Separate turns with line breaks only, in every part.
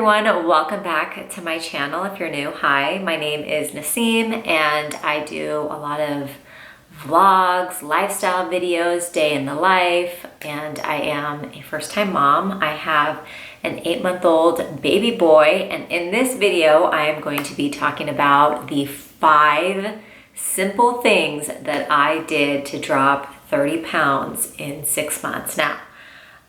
everyone, welcome back to my channel. If you're new, hi, my name is Naseem and I do a lot of vlogs, lifestyle videos, day in the life, and I am a first-time mom. I have an 8-month-old baby boy, and in this video I am going to be talking about the 5 simple things that I did to drop 30 pounds in 6 months. Now,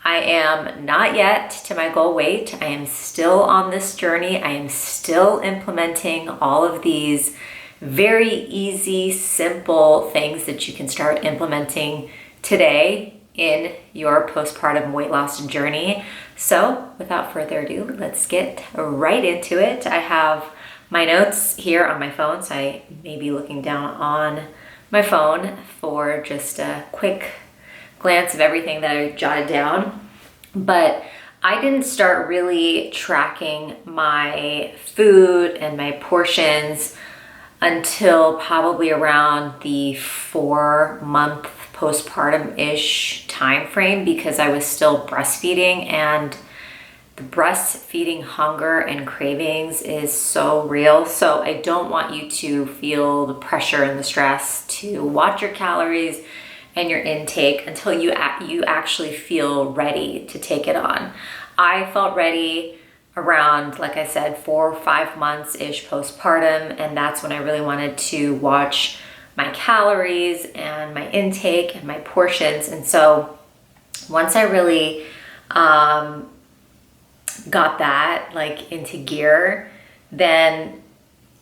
I am not yet to my goal weight. I am still on this journey. I am still implementing all of these very easy, simple things that you can start implementing today in your postpartum weight loss journey. So without further ado, let's get right into it. I have my notes here on my phone, so I may be looking down on my phone for just a quick glance of everything that I jotted down. But I didn't start really tracking my food and my portions until probably around the 4-month postpartum-ish time frame, because I was still breastfeeding, and the breastfeeding hunger and cravings is so real. So I don't want you to feel the pressure and the stress to watch your calories and your intake until you actually feel ready to take it on. I felt ready around, like I said, 4 or 5 months-ish postpartum, and that's when I really wanted to watch my calories and my intake and my portions. And so once I really got that like into gear, then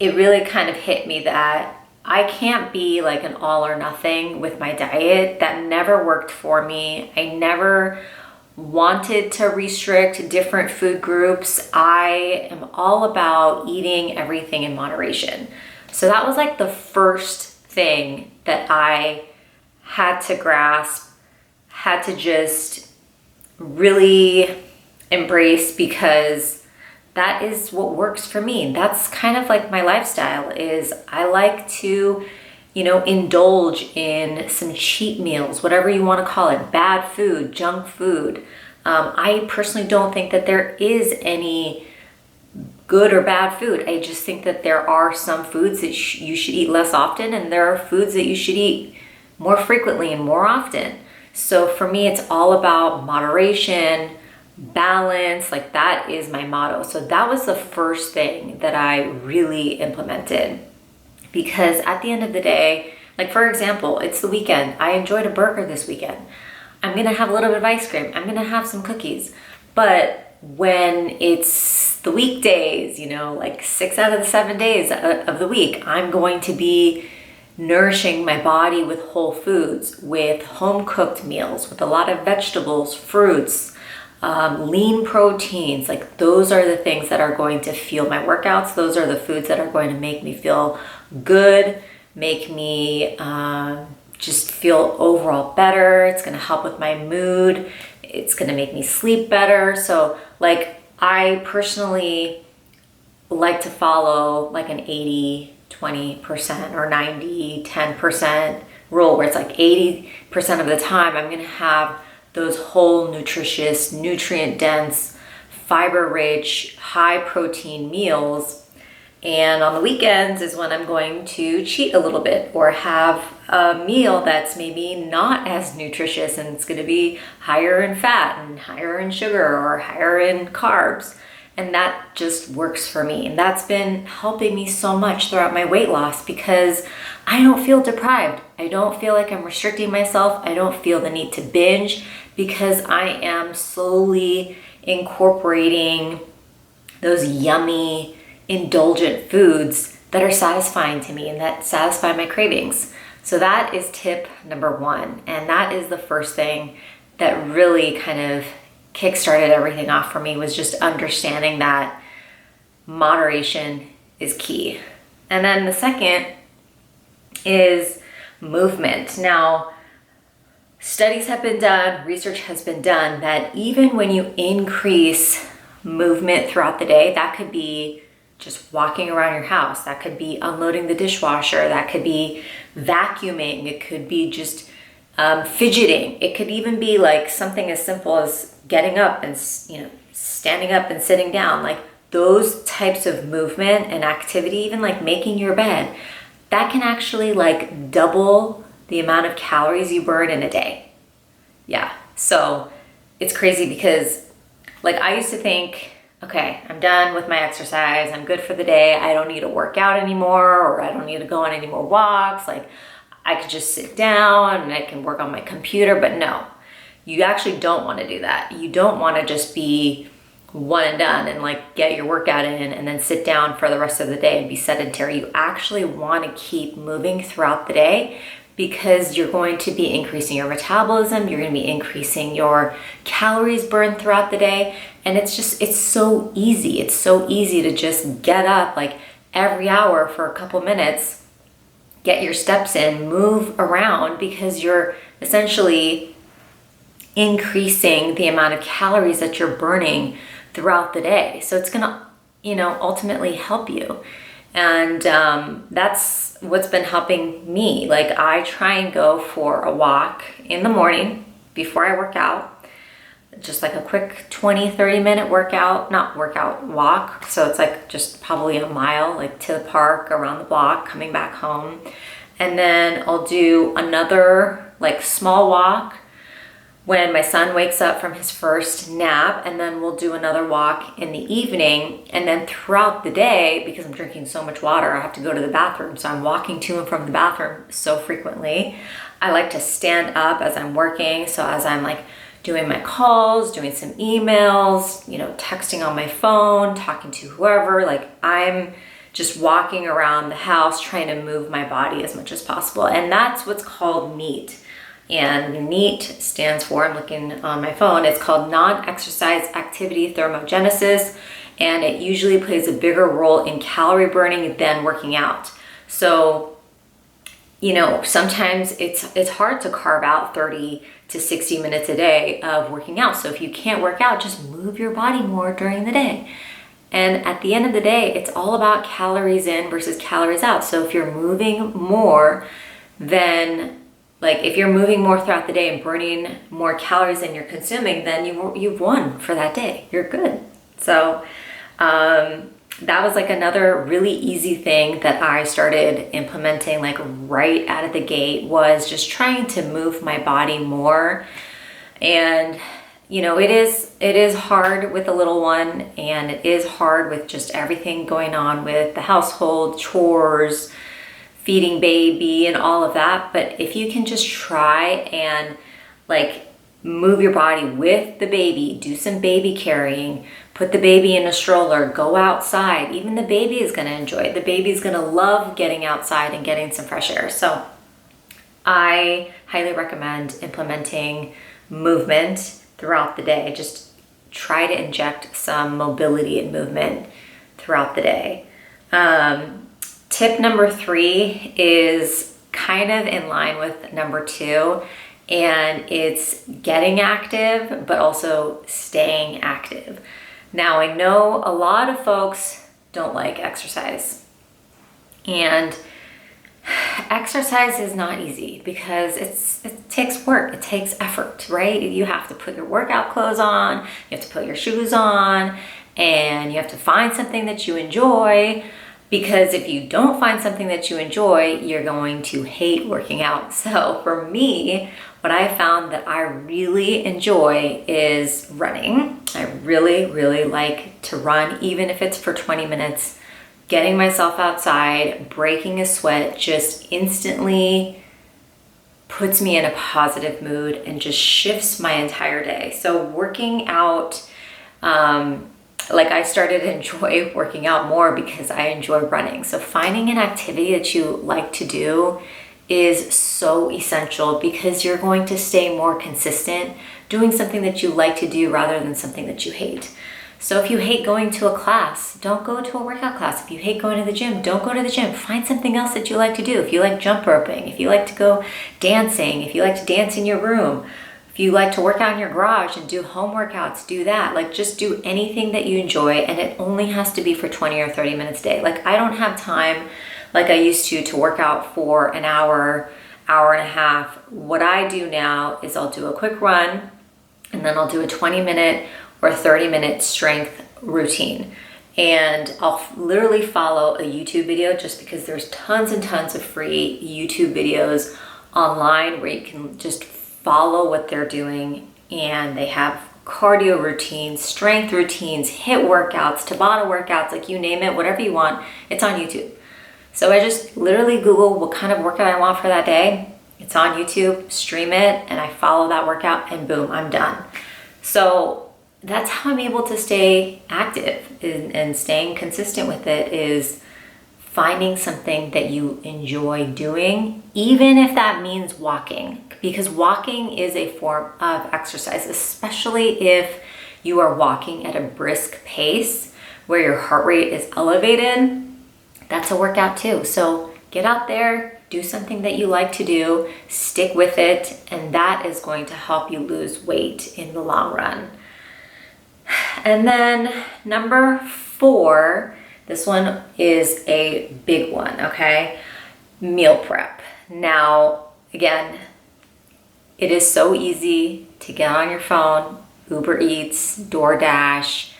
it really kind of hit me that I can't be like an all or nothing with my diet. That never worked for me. I never wanted to restrict different food groups. I am all about eating everything in moderation. So that was like the first thing that I had to grasp, had to just really embrace, because that is what works for me. That's kind of like my lifestyle. Is I like to, indulge in some cheat meals, whatever you want to call it, bad food, junk food. I personally don't think that there is any good or bad food. I just think that there are some foods that you should eat less often, and there are foods that you should eat more frequently and more often. So for me, it's all about moderation, balance. Like, that is my motto. So that was the first thing that I really implemented, because at the end of the day, like, for example, it's the weekend. I enjoyed a burger this weekend. I'm gonna have a little bit of ice cream. I'm gonna have some cookies. But when it's the weekdays, like 6 out of the 7 days of the week, I'm going to be nourishing my body with whole foods, with home cooked meals, with a lot of vegetables, fruits, lean proteins. Like, those are the things that are going to fuel my workouts. Those are the foods that are going to make me feel good, make me just feel overall better. It's going to help with my mood. It's going to make me sleep better. So like, I personally like to follow like an 80-20% or 90-10% rule, where it's like 80% of the time I'm going to have those whole, nutritious, nutrient-dense, fiber-rich, high-protein meals. And on the weekends is when I'm going to cheat a little bit, or have a meal that's maybe not as nutritious, and it's going to be higher in fat and higher in sugar or higher in carbs. And that just works for me. And that's been helping me so much throughout my weight loss, because I don't feel deprived. I don't feel like I'm restricting myself. I don't feel the need to binge, because I am slowly incorporating those yummy, indulgent foods that are satisfying to me and that satisfy my cravings. So that is tip number 1. And that is the first thing that really kind of kickstarted everything off for me, was just understanding that moderation is key. And then the second is movement. Now, studies have been done, research has been done, that even when you increase movement throughout the day, that could be just walking around your house, that could be unloading the dishwasher, that could be vacuuming, it could be just fidgeting. It could even be like something as simple as getting up and, standing up and sitting down. Like, those types of movement and activity, even like making your bed, that can actually like double the amount of calories you burn in a day. Yeah, so it's crazy because like I used to think, okay, I'm done with my exercise, I'm good for the day, I don't need to work out anymore, or I don't need to go on any more walks, like I could just sit down and I can work on my computer. But no, you actually don't want to do that. You don't want to just be one and done and like get your workout in and then sit down for the rest of the day and be sedentary. You actually want to keep moving throughout the day, because you're going to be increasing your metabolism, you're going to be increasing your calories burned throughout the day. And it's so easy. It's so easy to just get up like every hour for a couple minutes, get your steps in, move around, because you're essentially increasing the amount of calories that you're burning throughout the day. So it's gonna, ultimately help you. And that's what's been helping me. Like I try and go for a walk in the morning before I work out, just like a quick 20-30 minute walk. So it's like just probably a mile, like to the park, around the block, coming back home. And then I'll do another like small walk when my son wakes up from his first nap, and then we'll do another walk in the evening. And then throughout the day, because I'm drinking so much water, I have to go to the bathroom. So I'm walking to and from the bathroom so frequently. I like to stand up as I'm working. So as I'm like doing my calls, doing some emails, texting on my phone, talking to whoever, like I'm just walking around the house trying to move my body as much as possible. And that's what's called NEAT. And NEAT stands for, I'm looking on my phone, it's called non-exercise activity thermogenesis, and it usually plays a bigger role in calorie burning than working out. So, sometimes it's hard to carve out 30 to 60 minutes a day of working out. So if you can't work out, just move your body more during the day. And at the end of the day, it's all about calories in versus calories out. So if you're moving more, then like if you're moving more throughout the day and burning more calories than you're consuming, then you've won for that day. You're good. So that was like another really easy thing that I started implementing like right out of the gate, was just trying to move my body more. And it is hard with a little one, and it is hard with just everything going on with the household, chores, feeding baby and all of that. But if you can just try and like move your body with the baby, do some baby carrying, put the baby in a stroller, go outside, even the baby is going to enjoy it. The baby is going to love getting outside and getting some fresh air. So I highly recommend implementing movement throughout the day. Just try to inject some mobility and movement throughout the day. Tip number 3 is kind of in line with number 2, and it's getting active, but also staying active. Now, I know a lot of folks don't like exercise, and exercise is not easy because it takes work, it takes effort, right? You have to put your workout clothes on, you have to put your shoes on, and you have to find something that you enjoy. Because if you don't find something that you enjoy, you're going to hate working out. So for me, what I found that I really enjoy is running. I really, really like to run, even if it's for 20 minutes. Getting myself outside, breaking a sweat, just instantly puts me in a positive mood and just shifts my entire day. So working out, like I started to enjoy working out more because I enjoy running. So finding an activity that you like to do is so essential, because you're going to stay more consistent doing something that you like to do rather than something that you hate. So if you hate going to a class, don't go to a workout class. If you hate going to the gym, don't go to the gym. Find something else that you like to do. If you like jump roping, if you like to go dancing, if you like to dance in your room, if you like to work out in your garage and do home workouts, do that. Like just do anything that you enjoy, and it only has to be for 20 or 30 minutes a day. Like I don't have time like I used to work out for an hour, hour and a half. What I do now is I'll do a quick run, and then I'll do a 20-minute or 30-minute strength routine. and I'll literally follow a YouTube video just because there's tons and tons of free YouTube videos online where you can just follow what they're doing, and they have cardio routines, strength routines, HIIT workouts, Tabata workouts, like you name it, whatever you want, it's on YouTube. So I just literally Google what kind of workout I want for that day. It's on YouTube, stream it, and I follow that workout, and boom, I'm done. So that's how I'm able to stay active and staying consistent with it, is finding something that you enjoy doing, even if that means walking, because walking is a form of exercise, especially if you are walking at a brisk pace where your heart rate is elevated. That's a workout too. So get out there, do something that you like to do, stick with it, and that is going to help you lose weight in the long run. And then number 4, this one is a big one, okay? Meal prep. Now, again, it is so easy to get on your phone, Uber Eats, DoorDash,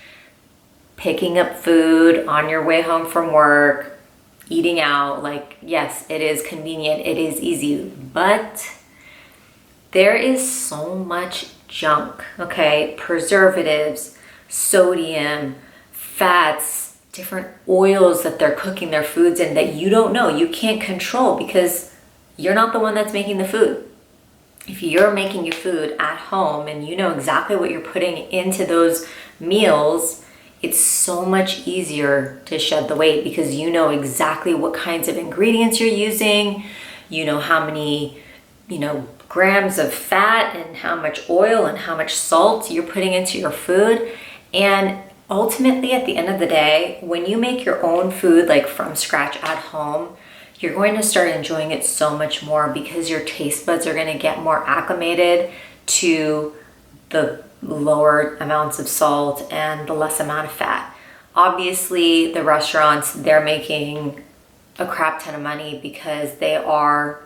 picking up food on your way home from work, eating out. Like, yes, it is convenient, it is easy, but there is so much junk, okay? Preservatives, sodium, fats, different oils that they're cooking their foods in that you don't know, you can't control because you're not the one that's making the food. If you're making your food at home and you know exactly what you're putting into those meals, it's so much easier to shed the weight because you know exactly what kinds of ingredients you're using, you know how many, grams of fat and how much oil and how much salt you're putting into your food. And ultimately, at the end of the day, when you make your own food, like from scratch at home, you're going to start enjoying it so much more because your taste buds are going to get more acclimated to the lower amounts of salt and the less amount of fat. Obviously, the restaurants, they're making a crap ton of money because they are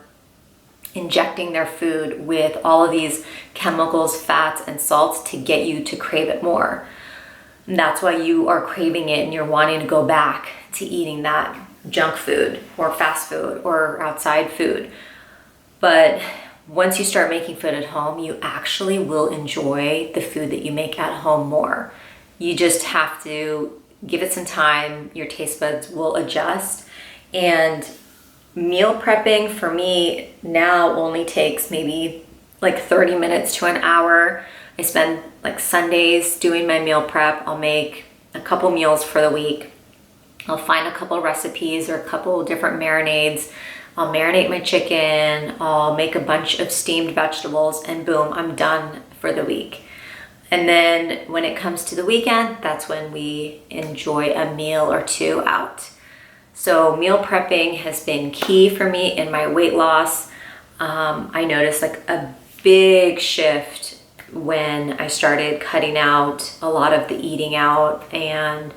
injecting their food with all of these chemicals, fats, and salts to get you to crave it more. And that's why you are craving it and you're wanting to go back to eating that junk food or fast food or outside food. But once you start making food at home, you actually will enjoy the food that you make at home more. You just have to give it some time, your taste buds will adjust. And meal prepping for me now only takes maybe like 30 minutes to an hour. I spend like Sundays doing my meal prep. I'll make a couple meals for the week. I'll find a couple recipes or a couple different marinades. I'll marinate my chicken. I'll make a bunch of steamed vegetables, and boom, I'm done for the week. And then when it comes to the weekend, that's when we enjoy a meal or two out. So meal prepping has been key for me in my weight loss. I noticed like a big shift when I started cutting out a lot of the eating out, and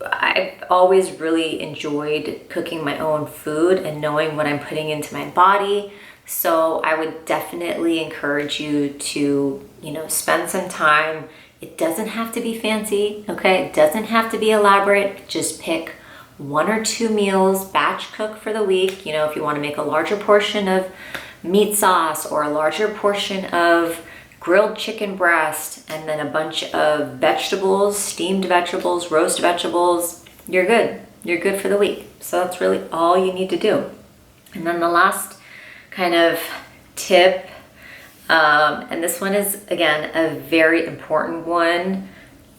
I've always really enjoyed cooking my own food and knowing what I'm putting into my body. So I would definitely encourage you to, spend some time. It doesn't have to be fancy, okay? It doesn't have to be elaborate. Just pick 1 or 2 meals, batch cook for the week. If you want to make a larger portion of meat sauce or a larger portion of grilled chicken breast, and then a bunch of vegetables, steamed vegetables, roast vegetables, you're good. You're good for the week. So that's really all you need to do. And then the last kind of tip, and this one is, again, a very important one,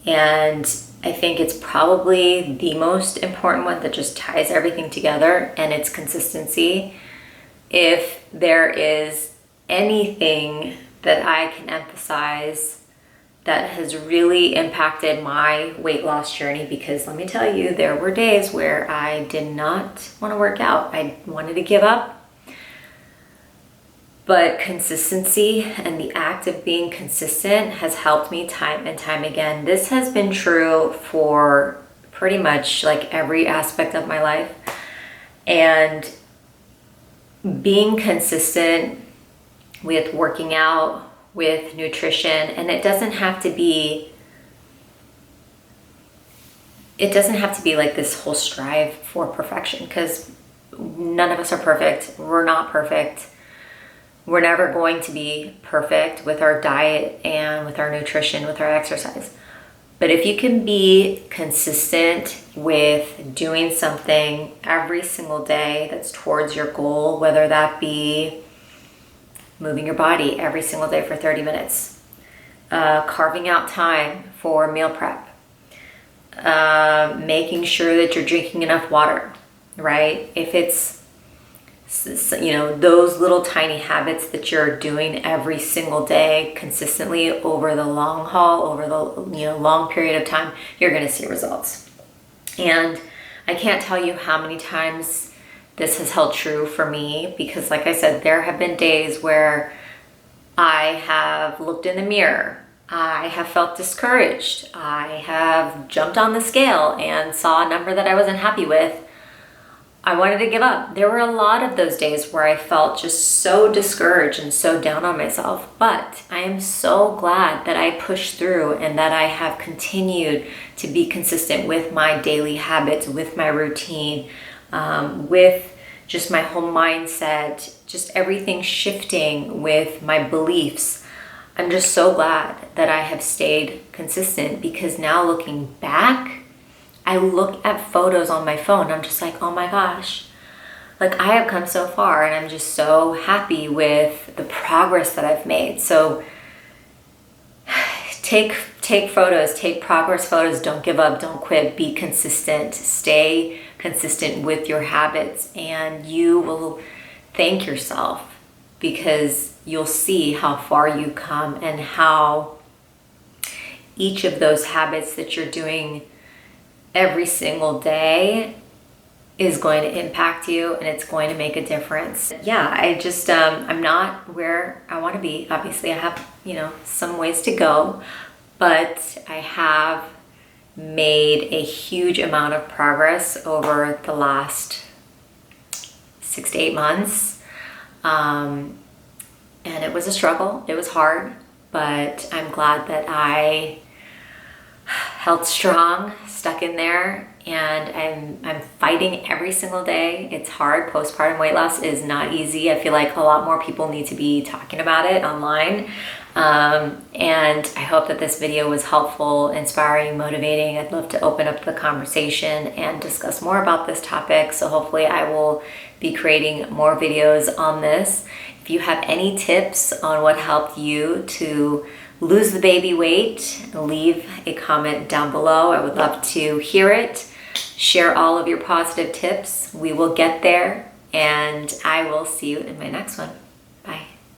and I think it's probably the most important one that just ties everything together, and it's consistency. If there is anything that I can emphasize that has really impacted my weight loss journey, because let me tell you, there were days where I did not want to work out. I wanted to give up. But consistency and the act of being consistent has helped me time and time again. This has been true for pretty much like every aspect of my life. And being consistent with working out, with nutrition, and it doesn't have to be it doesn't have to be like this whole strive for perfection, because none of us are perfect. We're not perfect. We're never going to be perfect with our diet and with our nutrition, with our exercise. But if you can be consistent with doing something every single day that's towards your goal, whether that be moving your body every single day for 30 minutes, carving out time for meal prep, making sure that you're drinking enough water, right? If it's, you know, those little tiny habits that you're doing every single day consistently over the long haul, over the, you know, long period of time, you're going to see results. And I can't tell you how many times this has held true for me, because like I said, there have been days where I have looked in the mirror, I have felt discouraged, I have jumped on the scale and saw a number that I wasn't happy with. I wanted to give up. There were a lot of those days where I felt just so discouraged and so down on myself. But I am so glad that I pushed through and that I have continued to be consistent with my daily habits, with my routine, with just my whole mindset, just everything shifting with my beliefs. I'm just so glad that I have stayed consistent, because now looking back, I look at photos on my phone, I'm just like, oh my gosh, like I have come so far, and I'm just so happy with the progress that I've made. So take photos, take progress photos, don't give up, don't quit, be consistent, stay consistent with your habits, and you will thank yourself, because you'll see how far you come and how each of those habits that you're doing every single day is going to impact you, and it's going to make a difference. Yeah, I just, I'm not where I want to be. Obviously, I have, you know, some ways to go, but I have made a huge amount of progress over the last 6 to 8 months. And it was a struggle. It was hard, but I'm glad that I held strong, stuck in there, and I'm fighting every single day. It's hard. Postpartum weight loss is not easy. I feel like a lot more people need to be talking about it online. And I hope that this video was helpful, inspiring, motivating. I'd love to open up the conversation and discuss more about this topic. So hopefully I will be creating more videos on this. If you have any tips on what helped you to lose the baby weight, leave a comment down below. I would love to hear it. Share all of your positive tips. We will get there, and I will see you in my next one.